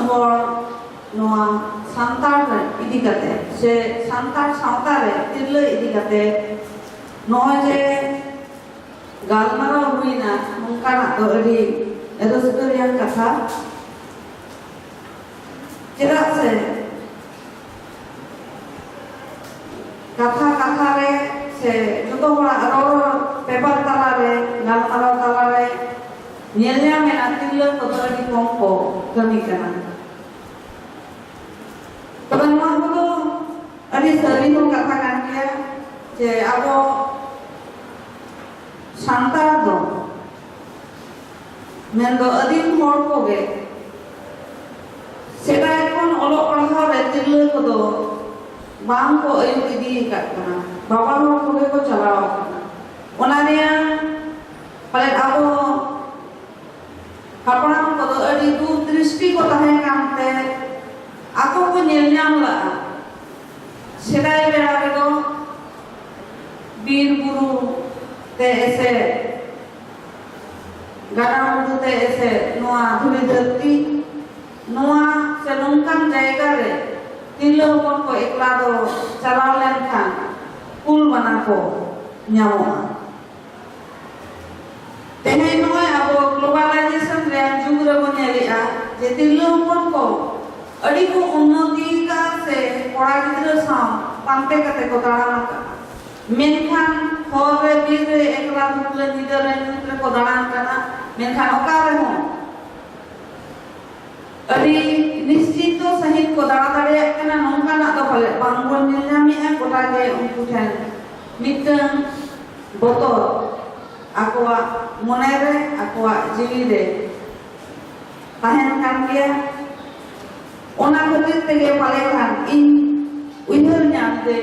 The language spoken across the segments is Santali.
hor noa santar idi kate se santar sawta re tirla idi kate noa je galmara huina nongkana to adi edo sekalian katha cedak se katha re se joto hora ror paper tala re galmara tala re nyelnya mena tirla to adi kongko kami kana teman-teman itu ada sering mengatakan dia je abo santar do mendo adin hor ko ge sedai kon olok pahar re tirle ko do bang ko ayuk idi kat kana baba hor ko ge ko chalaw kana ona dia pale abo hapang ko do adi du dristi ko tahen kante aku ko nyel nyam la sedai bera redo bir buru te ese gada buru te ese noa dhuri dharti noa se nongkan jayga re tirla hopon ko ekla do chalaw len khan kul bana ko nyamoa tene noa abo globalization re jug re bo nyeli'a je tirla hopon ko अड़ी को उन्नति का से पढ़ा किधर साम पांते कते को दाना मेनखान होरे बीरे एकला दुले निदरे निदरे को दाना करना मेनखान ओकारे हो अड़ी निश्चित तो सहित को दाना दाड़े करना नौका ना तो फले बांगोन निलमी है कोटा के उनको ठन मिटन बोतो आकोआ मोनेरे आकोआ जीवी रे ताहेन kan dia ona khatir tege pale khan in uihar nyamte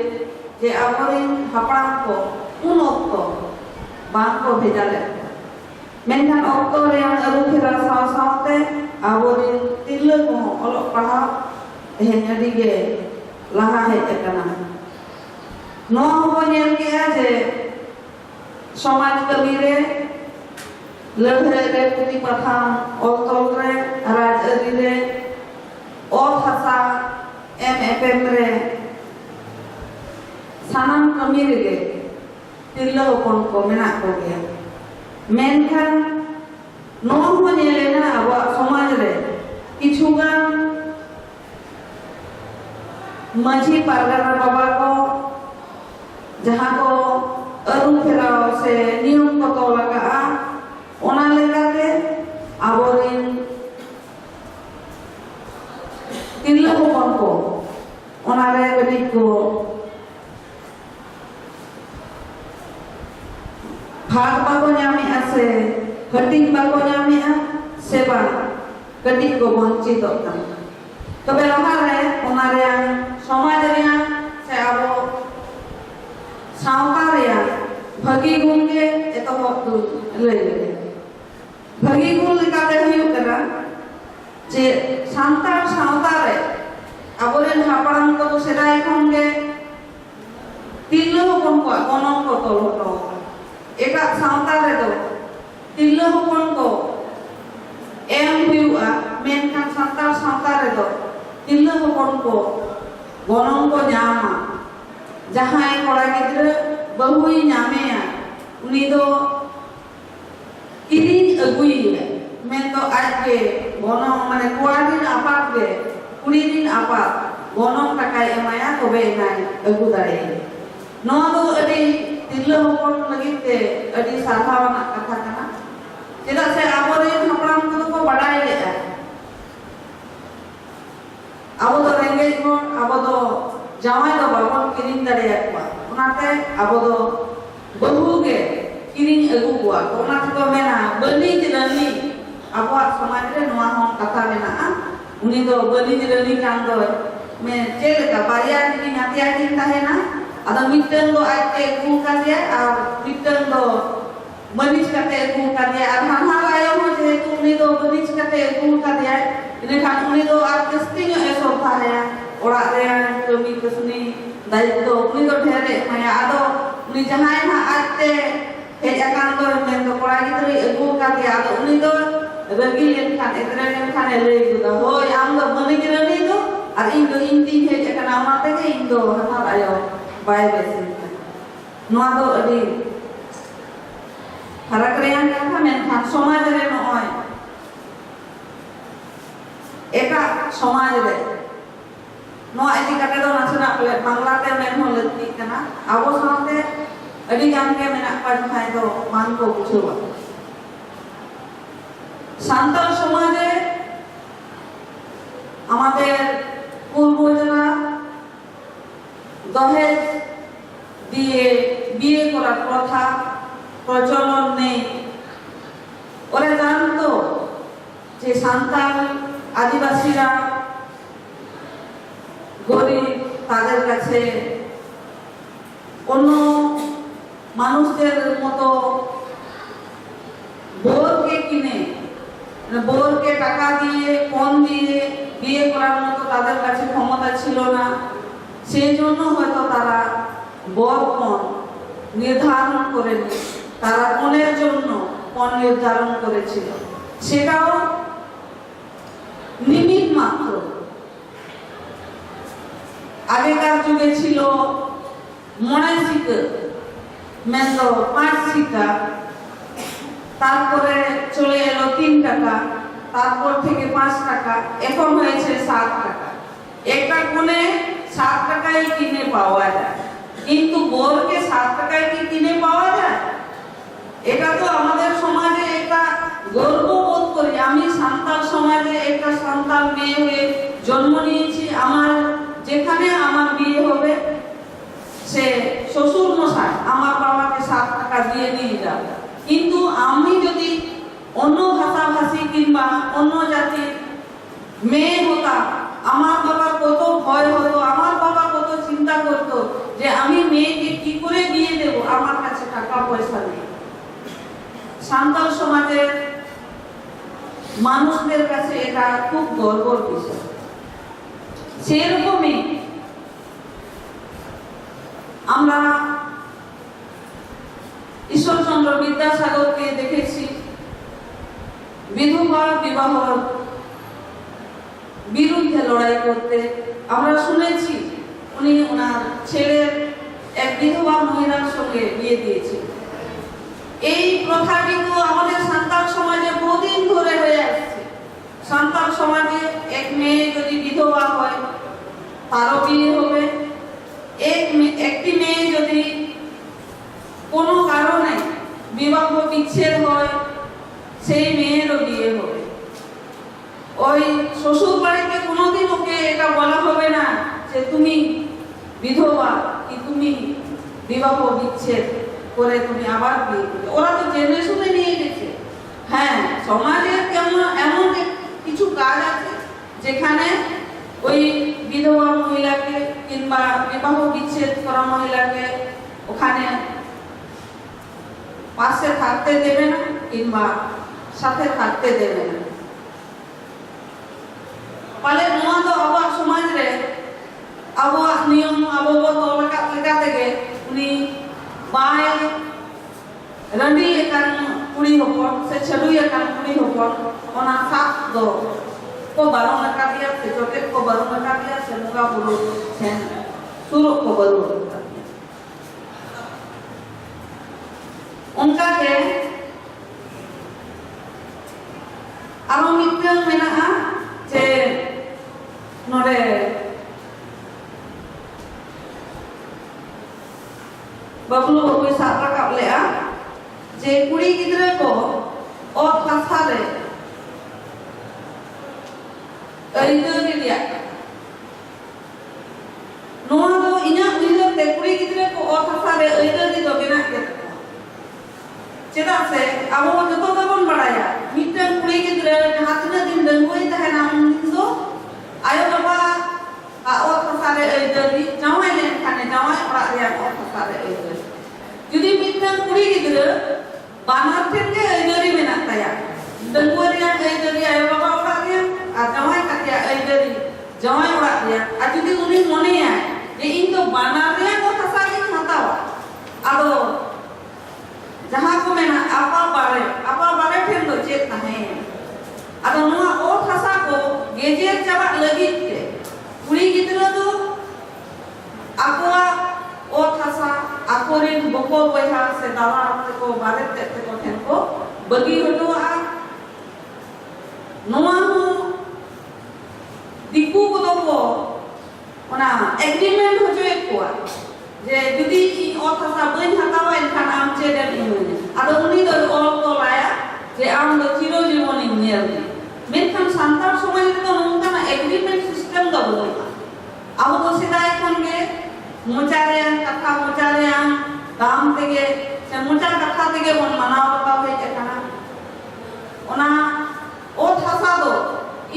je aborin hapram ko un okto bang ko bhejale menkhan okto reang aru phira saw sawte aborin tirla ko olok pahaehen adi ge laha hej akana no ho nyel ke je samaj kami re ladhre re puti patham oltol re raj ari re और हसा एम रे सानाम कमी रे तिरला हपन को मेना को गया मेनखान नो हो नेलेना अब समाज रे किछुगान माझी पारगाना बाबा को जहां को अरु फेराव से नियम को तो लगा ओना लेगाते आबोरिन tirla hopon ko ona re gadi ko bhag bako nyami ase hating bako nyami a seba gadi ko bonchit otan tobe laha re ona re samaj re se abo sawta re bhagi gun ge etohok du lei bhagi gun lekate huyuk kana जे सांतार सावतारे आबोरेन हापड़ाम को तो सेदाय खन गे तिरला हपन को गनम को तोल हटो एटा सावतारे दो तिरला हपन को एम हुआ मेनखान सांतार सावतारे दो तिरला हपन को गनम को ᱧᱟᱢᱟ जहां कोड़ा गिद्र बहुई ᱧᱟᱢᱮया उनी दो Kiren अगुई men to ajke gonong mane kuadin apat ge kuridin apat gonong takai emaya tobe nai agu dare no do adi tirla hopon lagit te adi sarhawana katha kana cheda se aboren hapram ko badai le abo do rengej ko abo do jamai do babon kirin dare akwa onate abo do bahu ge kirin agu kwa ona ko mena bani jelani abuat समाज रे नोआ हम कथा मेना उनी दो बलि जिरली कान दो मे चेल का बारिया नि नातिया दिन ताहेना अदा मिटन दो आते गु का दिया और मिटन दो बनिज काते गु का दिया और हां आयो हो जे उनी दो बनिज काते गु का दिया इने खान उनी दो आर कस्ती नो एसो था है ओड़ा रे कमी कसनी दायित्व उनी दो ढेरे माया आदो उनी जहां ना आते हेज अकान दो men do कोड़ा गितरी अगु का दिया आदो उनी दो ragi len kan etre len kan ᱠᱷᱟᱱᱮ ᱞᱟᱹᱭ ᱜᱚᱫᱟ ᱦᱳᱭ ᱟᱢ ᱫᱚ ᱵᱟᱹᱱᱤᱡ ᱨᱟᱹᱱᱤ ᱫᱚ ᱟᱨ ᱤᱧ ᱫᱚ ᱤᱧ ᱛᱤᱧ ᱦᱮᱡ ᱟᱠᱟᱱᱟ ᱚᱱᱟ ᱛᱮᱜᱮ ᱤᱧ ᱫᱚ ᱦᱟᱱᱦᱟᱨ ᱟᱭᱳ ᱵᱟᱭ ᱵᱮᱥᱤᱧ ᱠᱟᱱᱟ ᱱᱚᱣᱟ ᱫᱚ ᱟᱹᱰᱤ ᱯᱷᱟᱨᱟᱠ ᱨᱮᱭᱟᱜ ᱠᱟᱛᱷᱟ ᱢᱮᱱᱠᱷᱟᱱ ᱥᱚᱢᱟᱡᱽ ᱨᱮ ᱱᱚᱜᱼᱚᱭ ᱮᱴᱟᱜ ᱥᱚᱢᱟᱡᱽ ᱨᱮ ᱱᱚᱣᱟ ᱤᱫᱤ ᱠᱟᱛᱮ ᱫᱚ ᱱᱟᱥᱮᱱᱟᱜ ᱵᱟᱝᱞᱟᱛᱮ ᱢᱮᱱ ᱦᱚᱸ ᱞᱟᱹᱠᱛᱤᱜ ᱠᱟᱱᱟ ᱟᱵᱚ ᱥᱟᱶᱛᱮ ᱟᱹᱰᱤ ᱜᱟᱱ ᱜᱮ ᱢᱮᱱᱟᱜ ᱠᱚᱣᱟ ᱡᱟᱦᱟᱸᱭ ᱫᱚ ᱵᱟᱝ ᱠᱚ ᱵᱩᱡᱷᱟᱹᱣᱟ সান্তাল সমাজে আমাদের পূর্বজরা দহেজ দিয়ে বিয়ে করার প্রথা প্রচলন নেই ওরা জানতো যে সান্তাল আদিবাসীরা গরিব তাদের কাছে অন্য মানুষদের মতো বোরকে কিনে বোরকে টাকা দিয়ে পণ দিয়ে বিয়ে করার মতো তাদের কাছে ক্ষমতা ছিল না সেই জন্য হয়তো তারা বর পণ নির্ধারণ করেনি তারা পণের জন্য পণ নির্ধারণ করেছিল সেটাও নিমিত মাত্র আগেকার যুগে ছিল মনে শিখে মেন্দ 5 শিকা তারপরে চলে এলো 3 টাকা তারপর থেকে 5 টাকা এখন হয়েছে 7 টাকা একটা কোণে 7 টাকায় কিনে পাওয়া যায় কিন্তু বোরকে 7 টাকায় কি কিনে পাওয়া যায় এটা তো আমাদের সমাজে একটা গর্ববোধ করি আমি সান্তাল সমাজে একটা সান্তাল মেয়ে হয়ে জন্ম নিয়েছি আমার যেখানে আমার বিয়ে হবে সে শ্বশুর মশাই আমার বাবাকে 7 টাকা দিয়ে নিয়ে যাবে কিন্তু আমি যদি অন্য ভাষাভাষী কিংবা অন্য জাতির মেয়ে হতাম আমার বাবা কত ভয় হতো আমার বাবা কত চিন্তা করতো যে আমি মেয়েকে কি করে বিয়ে দেব আমার কাছে টাকা পয়সা নেই সান্তাল সমাজের মানুষদের কাছে এটা খুব গর্বের বিষয় সেরকমই আমরা ঈশ্বরচন্দ্র বিদ্যাসাগরকে দেখেছি বিধবা বিবাহর বিরুদ্ধে লড়াই করতে আমরা শুনেছি উনি ওনার ছেলের এক বিধবা মহিলার সঙ্গে বিয়ে দিয়েছিলেন এই প্রথাটি তো আমাদের সান্তাল সমাজে বহুদিন ধরে হয়ে আসছে সান্তাল সমাজে এক মেয়ে যদি বিধবা হয় তারও বিয়ে হবে একটি মেয়ে যদি কোনো কারণে বিবাহ বিচ্ছেদ হয় সেই মেয়েরও বিয়ে হবে ওই শ্বশুর বাড়িতে কোনোদিন ওকে এটা বলা হবে না যে তুমি বিধবা কি তুমি বিবাহ বিচ্ছেদ করে তুমি আবার বিয়ে করবে ওরা তো জেনে শুনে নিয়ে গেছে হ্যাঁ সমাজের কেমন এমন কিছু কাজ আছে যেখানে ওই বিধবা মহিলাকে কিংবা বিবাহ বিচ্ছেদ করা মহিলাকে ওখানে পাশে থাকতে দেবে না কিংবা সাথে থাকতে দেবে না পালে নোয়া তো আবার সমাজ রে আবহাওয়া নিয়ম আবহাওয়া লেখা থেকে উনি বাই রান্ডি একান কুড়ি হপন সে ছড়ুই একান কুড়ি হপন ওনা সাত দো ko baru mereka dia sejoget ko baru mereka dia semoga bulu sen suruh ko baru उनका के aro mitang menaha je nore bablu babu sak rakap lea je kuri gidra ko ot hasa re aida dia noa do inya uilar te kuri gidra ko ot hasa re aida di do bena ke चेदा से अब वो जो तो बन बढ़ाया मिट्टन कुड़ी के द्रे हाथ में दिन दंगोई तहे नाम तो आयो बाबा और फसारे इधर जावाई ले खाने जावाई और आया और फसारे इधर यदि मिट्टन कुड़ी के द्रे बानर थे के इधर ही में नाता या दंगोई या इधर ही आयो बाबा और आया आ जावाई काटिया इधर ही जावाई और आया आज यदि उन्हें मने आए ये इन तो बानर या को फसारे खाता हुआ अब जहाँ को मैं ना आपा बारे ठेन दो चेत नहीं अदो नुआ ओ थसा को सारा को बारे ते को ठेन को बगी हटोआ नोआ दिकू को दो को ओना एग्रीमेंट हो जो एक को जे जुदी और थासा बन हतावा इनखान आम चेदर इमोने आदो उनी दो ऑल को लाया जे आम दो चिरो जीवन इनेल मेनखान सांतार समाज रे तो नोंका एग्रीमेंट सिस्टम दो बोलता अब तो सिदाय खन के मोचारेयान कथा मोचारेयान दाम तेगे से मोचा कथा तेगे बन मनाव बताव हे केना ओना ओ थासा दो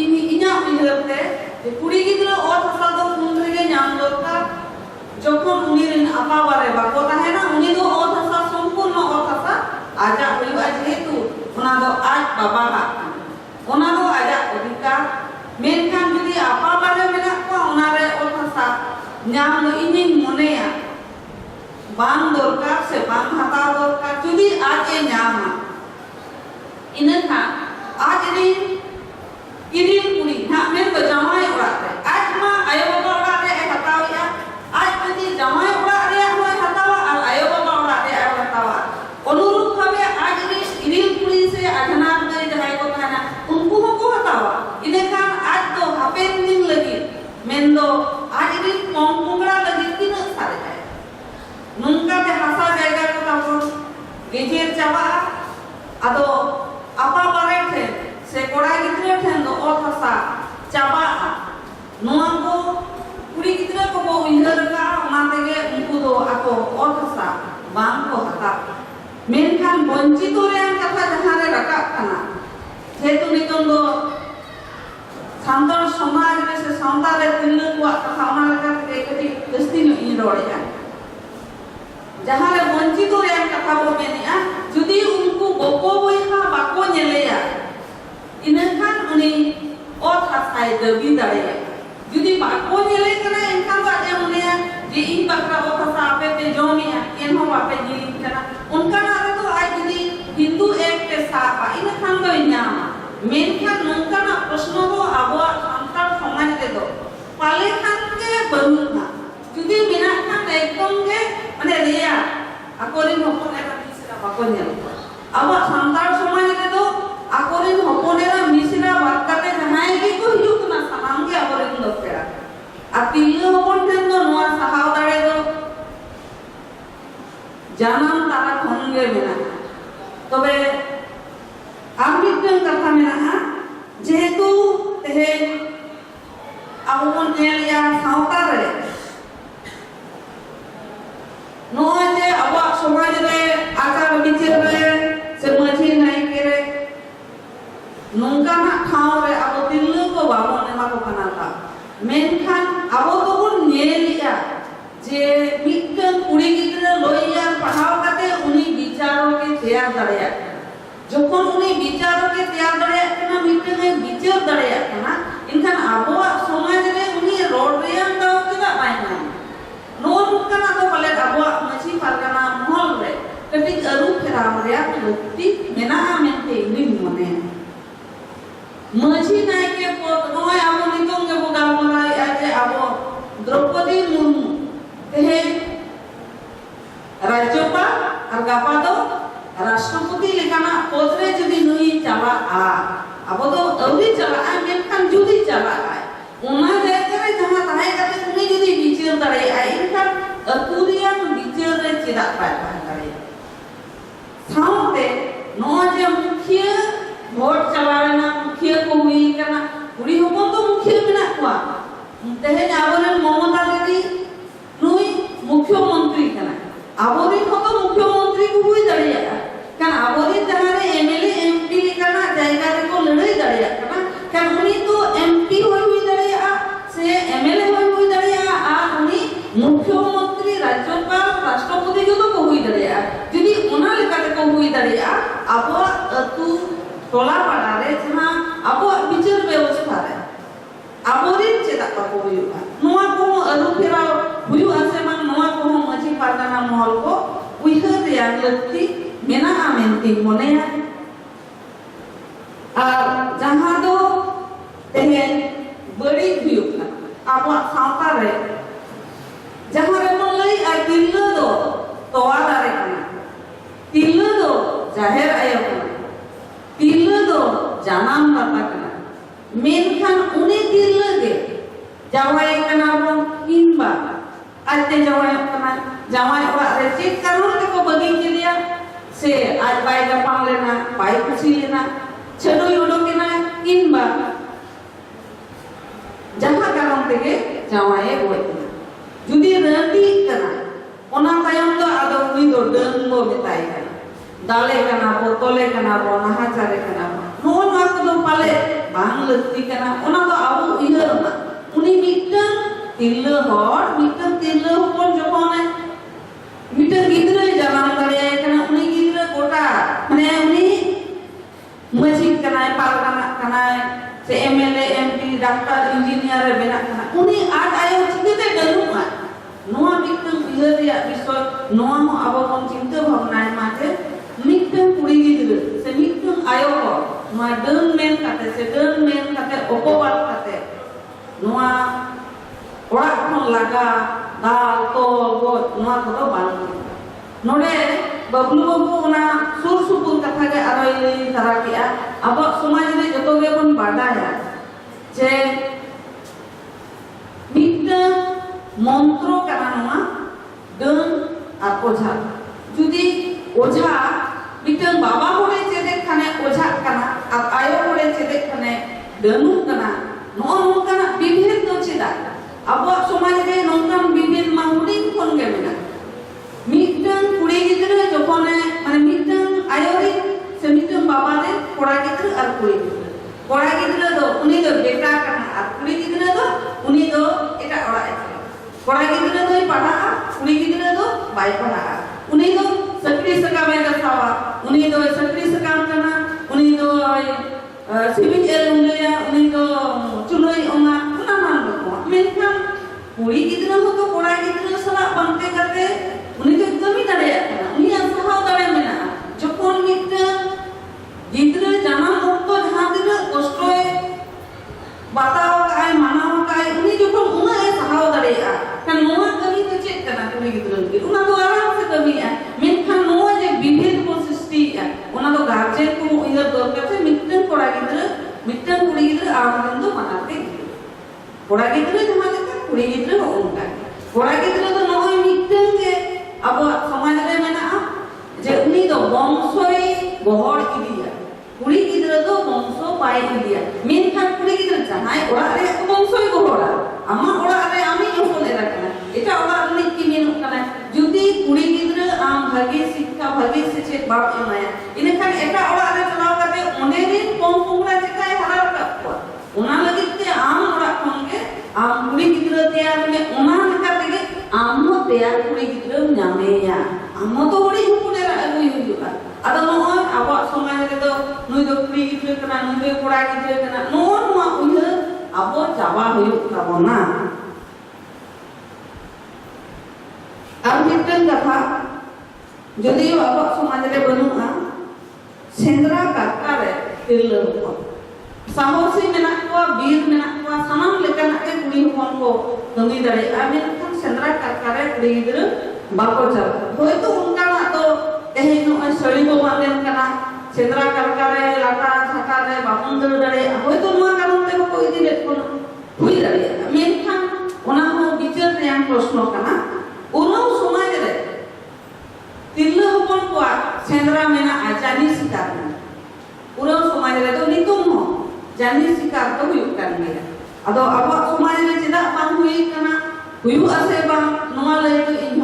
इना उइहरते जे कुड़ी गिद्रा ओ थासा दो कुन रेगे नाम दरकार जखन उनी रेन आपा बारे बाको ताहेना उनी दो ओ थासा संपूर्ण ओ थासा आजा हुइबा जेहेतु ओना दो आज बाबा का ओना दो आजा अधिकार मेनखान जुदी आपा बारे मेना को ओना रे ओ थासा नाम दो इनी मोनेया बांग दरकार से बांग हताव दरकार जुदी आज ए नामा इनखा आज रे इरी कुड़ी ना मेन तो जमाई ओड़ा रे आज मा आयो बाबा ओड़ा रे हतावया आज पति जमाई ओड़ा रे होय हतावा और आयो बाबा ओड़ा रे आयो हतावा अनुरूप भावे आज रे इरी कुड़ी से आजना गई जहाय को थाना उनको को हतावा इनखा आज तो हापेन दिन लगी मेन दो आज रे कोंगड़ा लगी तीन सारे है नुंका ते हासा जायगा को ताको गेजेर चावा आदो आपा बारे थे से कोड़ा गिद्रे ठेन दो ओ थासा चाबा नोआ को कुड़ी गिद्रे को बो उइहर का ओना तेगे उनको दो आको ओ थासा बांग को हता मेनखान वंचितो रे कथा जहां रे रका खाना जेतु नितन दो सांतार समाज रे से सांतार रे तिल्ल को कथा ओना लगा ते कटी दस्ती न इ रोड़या जहां रे वंचितो रे कथा बो मेनिया जुदी उनको बको बोइहा बाको नेलेया इनखान उनी ओ थासाय दगी दाड़े जुदी बाको नेले कना इनखान तो आजे मुनिया जे इन बकरा ओ थासा आपे पे जोमिया एन हो आपे जीली कना उनका ना तो आज जुदी हिंदू एक पे सापा इनखान तो इन्यामा मेनखान नोंका ना प्रश्न दो आबो सांतार समाज रे दो पाले खान के बनुना जुदी बिना खान एकदम के माने रिया आकोरिन होपन एटा मिसरा बाको नेल अब सांतार समाज रे दो आकोरिन होपनेरा मिसरा बातकाते जहाय की को हिजुक ना सामान के आकोरिन दो पेड़ा आ तिल्लो होपन ठेन दो नोआ सहाव दाड़े दो जानम तारा खनगे मेना तबे आम मिदन कथा मेना जेहेतु तेहे आबो बन नेलिया सावता रे नोआ जे आबो समाज रे आचार विचार रे से मझी नाई केरे नोंका ना ठाव रे आबो तिल्लो को बाबो नेमा को कनाता मेनखान आबो तो बन नेलिया जे मिदन कुड़ी गिद्रा लोइया पढ़ाव काते उनी विचारों के तैयार दड़या जखन उनी विचारों के तैयार दड़या कना मिदन विचार दड़या कना इनखान आबो समाज रे उनी रोड रे दाव केदा बायना नोन कना तो पले आबो मछी पारगाना महल रे कटी अरु फेराव रे लुक्ति मेना मेनते नि मने मछी नाय के पद नोय आबो नितों के बोगाल मराय आजे आबो द्रौपदी मुर्मू तेहे राज्यपाल और गापा दो राष्ट्रपति लेकाना पद रे जुदी नुई चला आ आबो तो अवरी चला आ मेनखान जुदी चला आ ओना जायगा रे जहां ताहे काते उनी जुदी विचार दाड़े आ इनखान अतुरिया विचार रे चेदा पाय दाड़े साउते नो जे मुखिया वोट चलावेना मुखिया को हुई करना कुड़ी होपन तो मुखिया मेना कुआ तेहे आबोरे ममता देवी नुई मुख्यमंत्री कना आबोरी हो तो मुख्यमंत्री को हुई दाड़िया कान आबोरी जहां रे एमएलए एमपी लेकाना जायगा रे को लड़ाई दाड़िया कना कान उनी तो एमपी हुई दाड़िया से एमएलए हुई दाड़िया आ उनी मुख्यमंत्री राज्यपाल राष्ट्रपति जो तो हुई दाड़िया जुदी ओना लेकाते को हुई दाड़िया आबो अतु टोला पाड़ा रे जहां आबो विचार व्यवस्था रे आबोरी चेदा को हुईगा नोआ को अरु फेराव हुयु आसे मान नोआ को मछी पारगाना महल को उइहर रिया लक्ति मेना आमेंती मोनेया और जहां दो तेहे बड़ी हुयुना आबो सावता रे जहां रे मन लई आ दिल्लो दो तोवा दारे कना जाहेर आयो कना तिरला दो जानम दाता कना मेनखान उनी तिरला गे जावाय कना बन किनबा आते जावाय कना जावाय ओरा रे चेक कारण तेको बगी केलिया से आज बाय गपाल लेना बाय खुशी लेना छडो योडो केना किनबा जहां कारण तेगे जावाय गोय जुदी रंदी कना ओना तायम दो आदो उनी दो डंगो मेताय कना दाले कना बो तोले कना बो नाहाचारे कना नो नो को पाले बांग लस्ती कना ओना दो आबो इहर ना उनी मिटन तिरला हर मिटन तिरला होपन जखोने मिटन गिद्रे जानाम दाड़े कना उनी गिद्रे गोटा माने उनी मजिक कनाय पारगाना कनाय से एमएलए एमपी डॉक्टर इंजीनियर बेना कना उनी आज आयो चिकिते गलुमा नोआ मिटन इहर या विषय नोआ हो आबो कोन चिंता भावनाय माते मिटन कुड़ी गिद्रे से मिटन आयो को नोआ डन मेन काते ओपोबात काते नोआ ओड़ा खन लागा दाल तोल गो नोआ को बान नोडे बबलू बाबू ओना सुर सुपुर कथा के आरोय लई तारा किया अब समाज रे जतो गे बन बाडाया जे मिटन मंत्र काना नोआ डन आ ओझा जुदी ओझा मिटन बाबा होरे चेदे खाने ओझा काना आ आयो होरे चेदे खाने डनु काना नो नो काना विभिन्न तो चेदा अब समाज रे नोंकान विभिन्न माहुडी कोन गे मेना मिटन कुड़ी गिद्रे जखोने माने मिटन आयोरी से मिटन बाबा रे कोड़ा गिद्रे आर कुड़ी गिद्रे दो उनी दो बेटा काना आर कुड़ी गिद्रे दो उनी दो एटा ओड़ा एटा कोड़ा गिद्रे दो पढ़ा कुड़ी गिद्रे दो बाय पढ़ा उनी दो सकरी सकामे गसावा उनी दो सकरी सकाम काना उनी दो सिविल एलुंगया उनी दो चुलोई ओंगा उना मान को मेनखान कुड़ी गिद्रे हो तो कोड़ा गिद्रे सला बनते करते उनी तो कमी दाड़े कना उनी सहाव दाड़े मेना जखोन मिटन गिद्रे जानाम ओक्तो जहां दिना कष्टय बाताव काय मानाव काय उनी जखोन उना सहाव दाड़े kan noa kami to cek kana kami गिद्रे के उना तो आराम से कमी है मेनखान नोआ जे विभेद को सृष्टि है उना तो गार्जियन को इधर दरकार से मिटन कोड़ा गिद्रे मिटन कुड़ी गिद्रे आवन दो मनाते कोड़ा गिद्रे जहां लेका कुड़ी गिद्रे हो उनका कोड़ा गिद्रे तो नोय मिटन के अब समाज रे मेना जे उनी दो वंशोय बहर इदिया कुड़ी गिद्रे दो वंशो पाई इदिया मेनखान कुड़ी गिद्रे जहां ओड़ा रे वंशोय बहरा आमा ओड़ा रे आमी जोको ले रखना एटा ओड़ा रे की मेनु कना जुदी कुड़ी गिद्रे आम भागी शिक्षा भागी से बाप एमाया इनखान एटा ओड़ा रे चलाव करते ओने दिन कोम कोमरा चिकाय हरा रखा ओना लगिते आम ओड़ा खनगे आम कुड़ी गिद्रे तैयार में ओना लगा तेगे आम हो तैयार कुड़ी गिद्रे नामेया आम तो ओड़ी हुकुने रा अगुई हुजुका आदा नोय आबा समाज रे दो नुई दो कुड़ी गिद्रे कना नुई दो कोड़ा गिद्रे कना नोआ नोआ उइहर आबो चाबा हुयुक ताबोना आर मिटन कथा जदि आबा समाज रे बनुआ सेंद्रा काका रे तिरला को साहसी मेना को वीर मेना को सनाम लेकाना के कुड़ी होन को कमी दाड़े आमे खान सेंद्रा काका रे कुड़ी गिद्रे बाको चल होय तो उनका ना तो तेहे नो सड़ी को बांधन कना सेंद्रा काका रे लाटा छाका रे बापुन दाड़े होय तो नुआ कारण ते को इदि ले कोन हुई दाड़े मेनखान ओना हो विचार रे प्रश्न कना ओनो समाज रे तिरला होपन को सेंद्रा मेना आजानी शिकार पूरा समाज रे तो नितुम हो जानी शिकार तो हुई कान गया अदो अब समाज रे चेदा बांग हुई कना हुई आसे बांग नोआ ले तो इन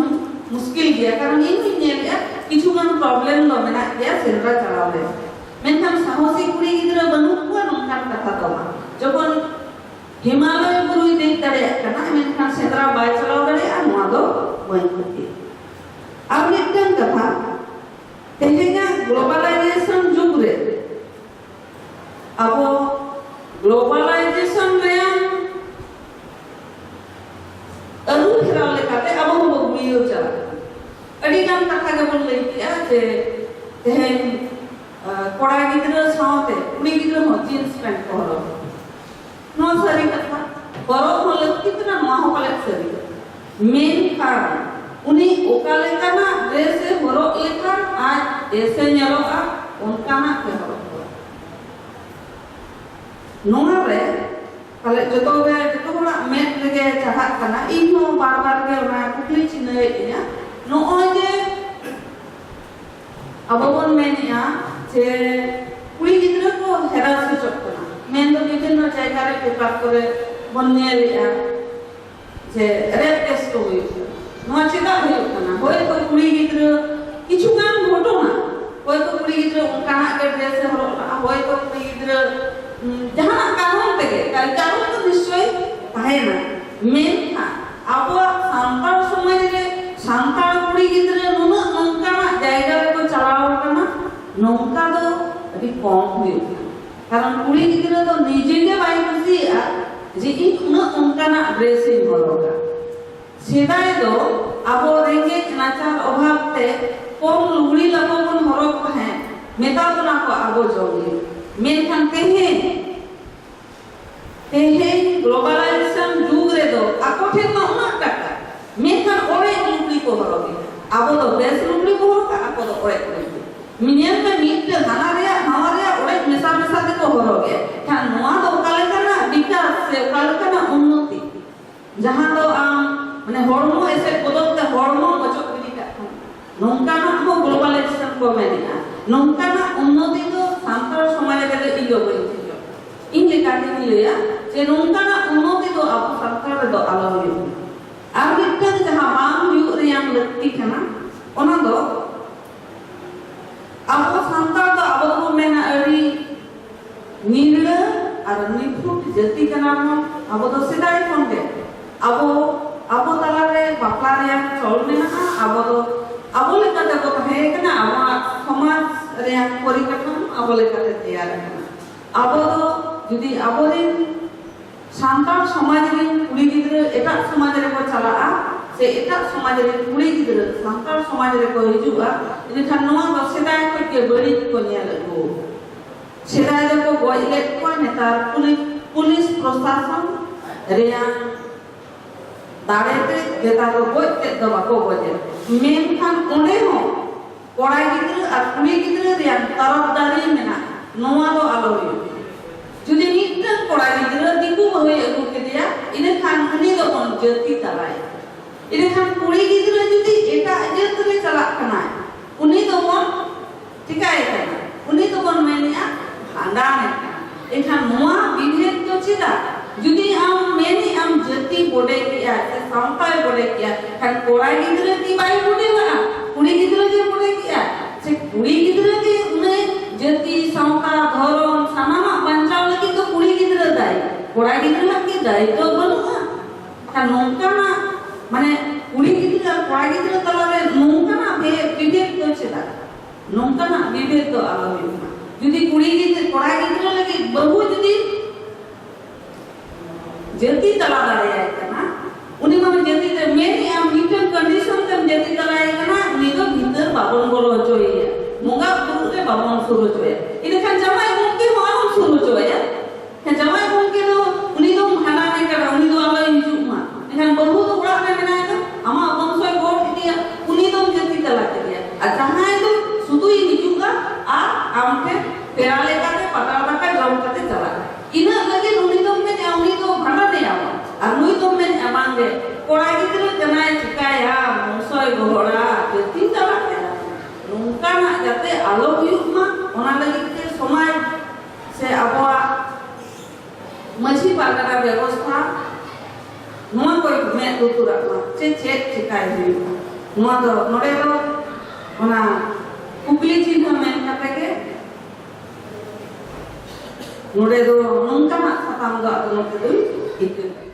मुश्किल गया कारण इन नेलिया किछु गान प्रॉब्लम लो मेना गया सेंद्रा चलाव ले मेनखान साहसी कुड़ी गिद्रे बनु को नोंकान कथा तो जखन हिमालय बुरुई देख दाड़े कना मेनखान सेंद्रा बाय चलाव दाड़े आ नोआ दो बन होती अब मिटन कथा तेहेगा ग्लोबलाइजेशन जुग रे अब ग्लोबलाइजेशन रे अरु फेराव लेकाते अब हम बुइयो चला अडी गान कथा के बोल लई किया जे तेहेन कोड़ा गिद्रे सावते कुड़ी गिद्रे हो जींस पैंट पहरो नो सरी कथा बरो हो लगती तना नो हो कले सरी मेन कारण उनी ओका लेकाना ड्रेस हरो लेखा आज ऐसे ñeloga onkanak ke horok nonga re kale joto hora met lege chahak kana inho bar ge ona kukli chinai nya no'oy je abo bon menia je kuri gidra ko heras hocok kana men do bibhinno jayga re peper kore bon ñelea je rape case ko hoyছে noa cheda hoyok kana hoy to kuri gidra kichu gan ghotona hoy to kuri gidra onkanak ge dress e horok na hoy to kuri gidra jahanak karon tege karon to nishchoy tahena menha abo santal somaj re santal kuri gidra nuna nongkanak jayga re ko chalaw kana nongka do adi kom hoyok karon kuri gidra do nije ge bai kusiya je in nuna onkanak dress in horoga sedai do abo renge nachar obhab te kom lugri lago bon horok tahe meta bona ko abo jogi menkan tehe globalization jug re do ako the ma una taka menkan ore lugri ko horogi abo do bes lugri ko horoga ako do ore lugri minyan me mitte hanaria ore mesa de ko horoge kan noa do kale kana vikas se kale kana unnoti jahan do mane hormo ese podokta hormo ochok dita nongkana ko globalization ko menia nongkana unnoti do santal somaj re iyo boijo inge kati mileya je nongkana unnoti do abu santal re do alo hoyo ar mitta jaha bang hu reyang lakti kana ona do abu santal do abu ko mena ari nirla ar niput jati kana abu do sedai kon ge abo talare bapla reyang chol mena abo lekate ko tahe kana abo samaj reyang porikatham abo lekate teyar kana abo do judi abo rin santal samaj rin kuri gidra eta samaj re ko chalaa se eta samaj re kuri gidra santal samaj re ko hijuga ini kan noa do sedai ko ke bari ko nyel go sedai ko goj let ko netar pulis prosason reyang darete geta do goj te do bako goje menkan onde ho kora gidra ar kuri gidra reyang tarafdari mena noa do alo hoyo judi mittan kora gidra diku hoye agu kedia ine kan uni do on jati talai ine kan kuri gidra judi eta jat re chalak kana uni do mon tikai kana uni do bon menia handane ekan noa bibhet to chida judi am meni am jati bode kiya se sampai bode kiya kan kora gidra ti bai bode bana kuri gidra je bode kiya se kuri gidra ge une jati sampa dhoron sanama banchaw lagi to kuri gidra dai kora gidra lagi dai to banua kan nongkana mane kuri gidra kora gidra talare nongkana bibhet to chida nongkana bibhet to alo judi kuri gidra kora gidra lagi bahu judi jati tala daraya kana uni mane jati te meni am hitan condition kan jati talaya kana uni do bhitar babon bolo hoye moga buru re babon suru hoye ine kan jamai gomke ho am suru hoye kan jamai gomke do uni do hana ne kana uni do ala inju ma kan bahu do ora ne mena to ama bonsoi bor dia uni do jati tala dia ajahai do sudu ini juga amke perale kate patala ka jom kate chala ina lagi uni do men uni do bhana ne ama ar nui do men amange kora gidra janai chikaya bonsoi gohora jati tala nongkana jate alo huyuk ma ona lagi te somaj se aboa machi pargana ব্যবস্থা noa ko me tutura ma che chikai huyuk noa do nore do ona kukli chinha men katege nore do nongkana satam do ado note do itu